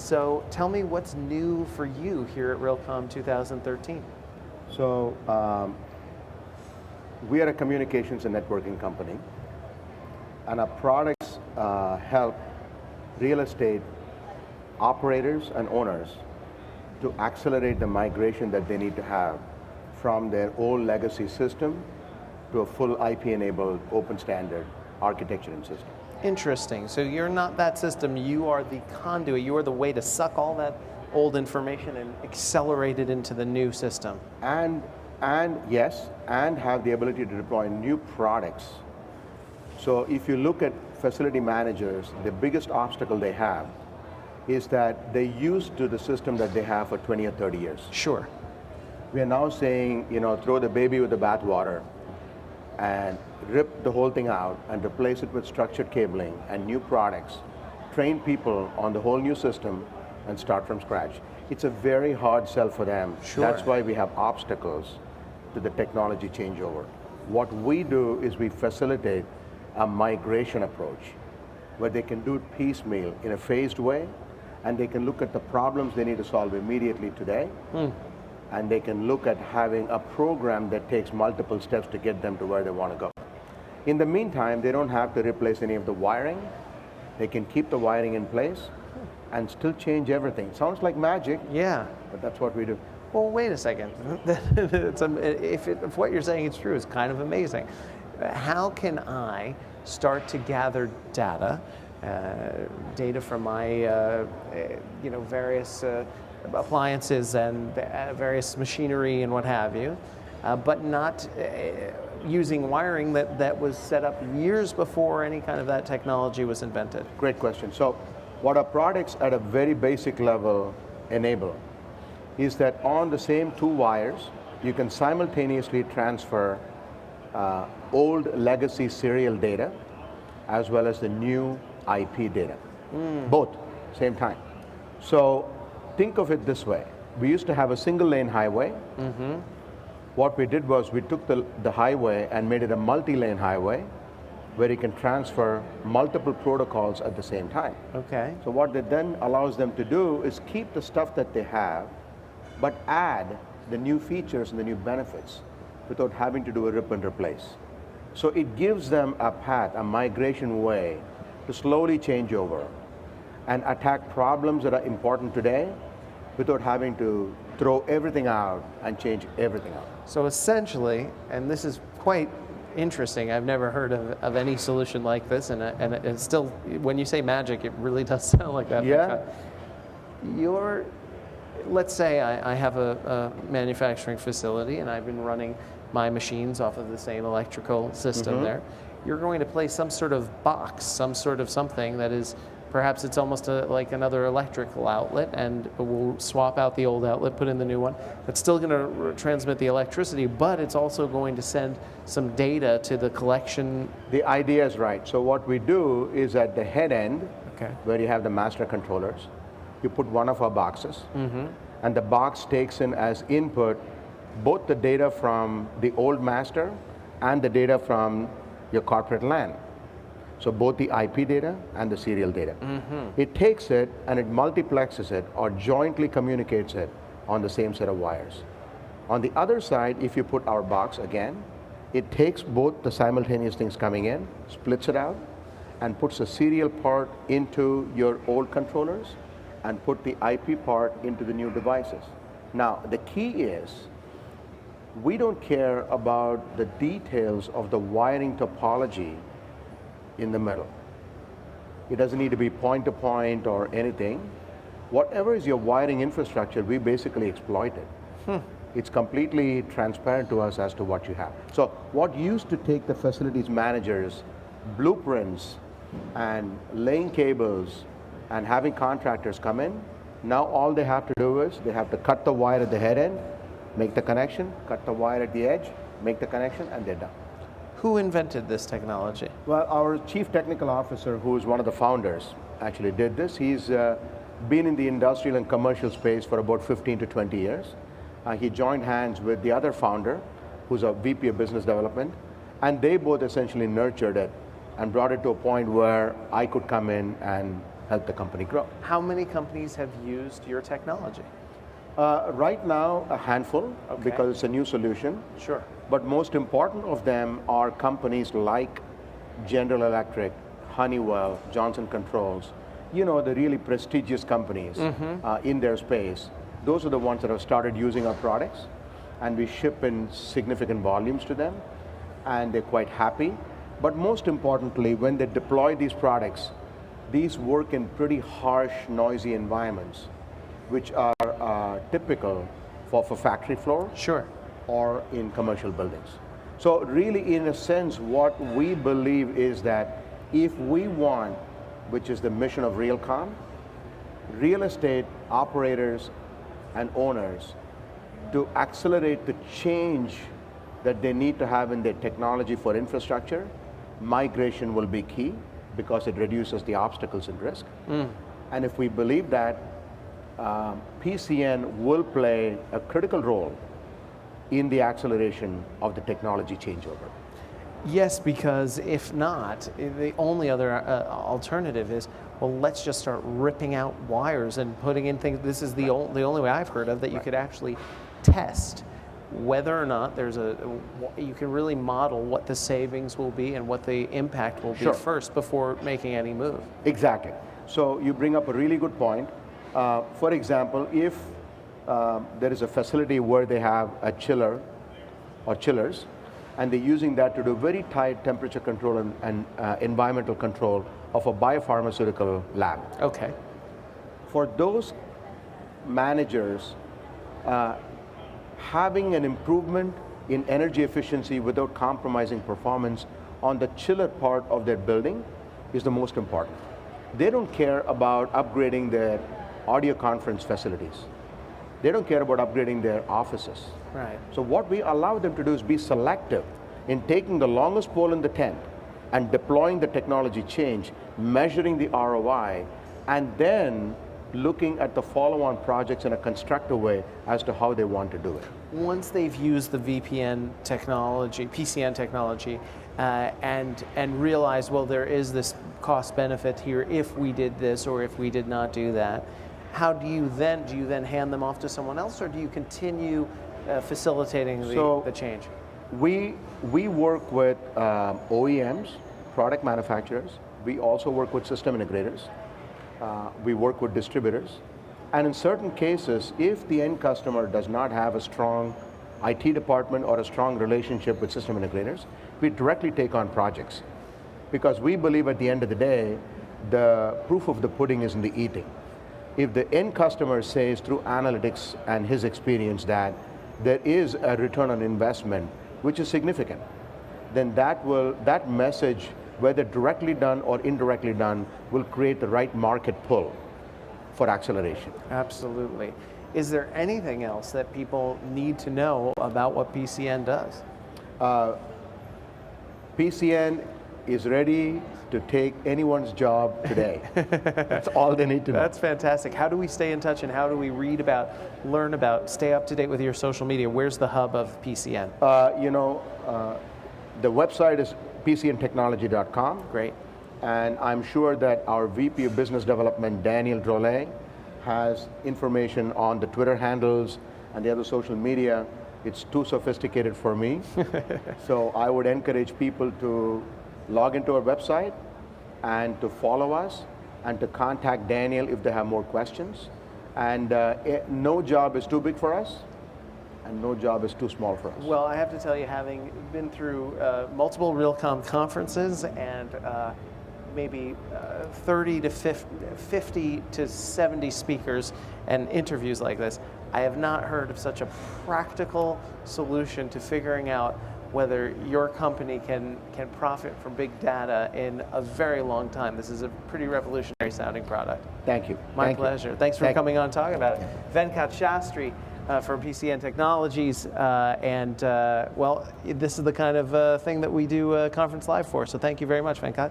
So tell me what's new for you here at Realcomm 2013. So we are a communications and networking company, and our products help real estate operators and owners to accelerate the migration that they need to have from their old legacy system to a full IP-enabled open standard architecture and system. Interesting. So you're not that system, you are the conduit, you are the way to suck all that old information and accelerate it into the new system. And yes, and have the ability to deploy new products. So if you look at facility managers, the biggest obstacle they have is that they're used to the system that they have for 20 or 30 years. Sure. We are now saying, throw the baby with the bathwater and rip the whole thing out and replace it with structured cabling and new products, train people on the whole new system and start from scratch. It's a very hard sell for them. Sure. That's why we have obstacles to the technology changeover. What we do is we facilitate a migration approach where they can do it piecemeal in a phased way, and they can look at the problems they need to solve immediately today, and they can look at having a program that takes multiple steps to get them to where they want to go. In the meantime, they don't have to replace any of the wiring. They can keep the wiring in place and still change everything. Sounds like magic, Yeah. but that's what we do. Well, wait a second. If what you're saying is true, it's kind of amazing. How can I start to gather data, data from my various appliances and various machinery and what have you, but not using wiring that was set up years before any kind of that technology was invented? Great question. So what our products at a very basic level enable is that on the same two wires, you can simultaneously transfer old legacy serial data as well as the new IP data. Both, same time. So think of it this way. We used to have a single lane highway. What we did was we took the highway and made it a multi-lane highway where you can transfer multiple protocols at the same time. Okay. So what it then allows them to do is keep the stuff that they have, but add the new features and the new benefits without having to do a rip and replace. So it gives them a path, a migration way to slowly change over and attack problems that are important today without having to throw everything out and change everything out. So essentially, and this is quite interesting, I've never heard of any solution like this, and it's still, when you say magic, it really does sound like that. Yeah. Let's say I have a manufacturing facility and I've been running my machines off of the same electrical system there. You're going to place some sort of box, some sort of something that is, perhaps it's almost like another electrical outlet, and we'll swap out the old outlet, put in the new one. It's still going to transmit the electricity, but it's also going to send some data to the collection. The idea is right. So what we do is at the head end, Okay. where you have the master controllers, you put one of our boxes, and the box takes in as input both the data from the old master and the data from your corporate LAN. So both the IP data and the serial data. It takes it and it multiplexes it or jointly communicates it on the same set of wires. On the other side, if you put our box again, it takes both the simultaneous things coming in, splits it out, and puts a serial part into your old controllers and put the IP part into the new devices. Now, the key is, we don't care about the details of the wiring topology in the middle. It doesn't need to be point to point or anything. Whatever is your wiring infrastructure, we basically exploit it. It's completely transparent to us as to what you have. So what used to take the facilities managers blueprints and laying cables and having contractors come in, now all they have to do is they have to cut the wire at the head end, make the connection, cut the wire at the edge, make the connection, and they're done. Who invented this technology? Well, our chief technical officer, who is one of the founders, actually did this. He's been in the industrial and commercial space for about 15 to 20 years. He joined hands with the other founder, who's a VP of business development, and they both essentially nurtured it and brought it to a point where I could come in and help the company grow. How many companies have used your technology? Right now, a handful, Okay. because it's a new solution. Sure. But most important of them are companies like General Electric, Honeywell, Johnson Controls, the really prestigious companies in their space. Those are the ones that have started using our products, and we ship in significant volumes to them, and they're quite happy. But most importantly, when they deploy these products, these work in pretty harsh, noisy environments, which are typical for factory floor. Sure. Or in commercial buildings. So really, in a sense, what we believe is that if we want, which is the mission of Realcomm, real estate operators and owners to accelerate the change that they need to have in their technology for infrastructure, migration will be key because it reduces the obstacles and risk. And if we believe that, PCN will play a critical role in the acceleration of the technology changeover. Yes, because if not, the only other alternative is, well, let's just start ripping out wires and putting in things. This is the only way I've heard of that you could actually test whether or not you can really model what the savings will be and what the impact will be first before making any move. Exactly. So you bring up a really good point. For example, if there is a facility where they have a chiller or chillers, and they're using that to do very tight temperature control and environmental control of a biopharmaceutical lab. Okay. For those managers, having an improvement in energy efficiency without compromising performance on the chiller part of their building is the most important. They don't care about upgrading their audio conference facilities. They don't care about upgrading their offices. Right. So what we allow them to do is be selective in taking the longest pole in the tent and deploying the technology change, measuring the ROI, and then looking at the follow-on projects in a constructive way as to how they want to do it. Once they've used the VPN technology, PCN technology, and realized, well, there is this cost benefit here if we did this or if we did not do that, how do you then hand them off to someone else, or do you continue facilitating the change? We work with OEMs, product manufacturers. We also work with system integrators. We work with distributors. And in certain cases, if the end customer does not have a strong IT department or a strong relationship with system integrators, we directly take on projects. Because we believe at the end of the day, the proof of the pudding is in the eating. If the end customer says through analytics and his experience that there is a return on investment, which is significant, then that message, whether directly done or indirectly done, will create the right market pull for acceleration. Absolutely. Is there anything else that people need to know about what PCN does? PCN is ready to take anyone's job today. That's all they need to know. That's fantastic. How do we stay in touch, and how do we read about, learn about, stay up to date with your social media? Where's the hub of PCN? The website is pcntechnology.com. Great. And I'm sure that our VP of Business Development, Daniel Drolet, has information on the Twitter handles and the other social media. It's too sophisticated for me. So I would encourage people to log into our website and to follow us and to contact Daniel if they have more questions. And no job is too big for us, and no job is too small for us. Well, I have to tell you, having been through multiple Realcomm conferences and maybe 30 to 50 to 70 speakers and interviews like this, I have not heard of such a practical solution to figuring out whether your company can profit from big data in a very long time. This is a pretty revolutionary sounding product. Thank you. My pleasure. Thanks for coming on and talking about it. Venkat Shastri from PCN Technologies, well, this is the kind of thing that we do Conference Live for, so thank you very much, Venkat.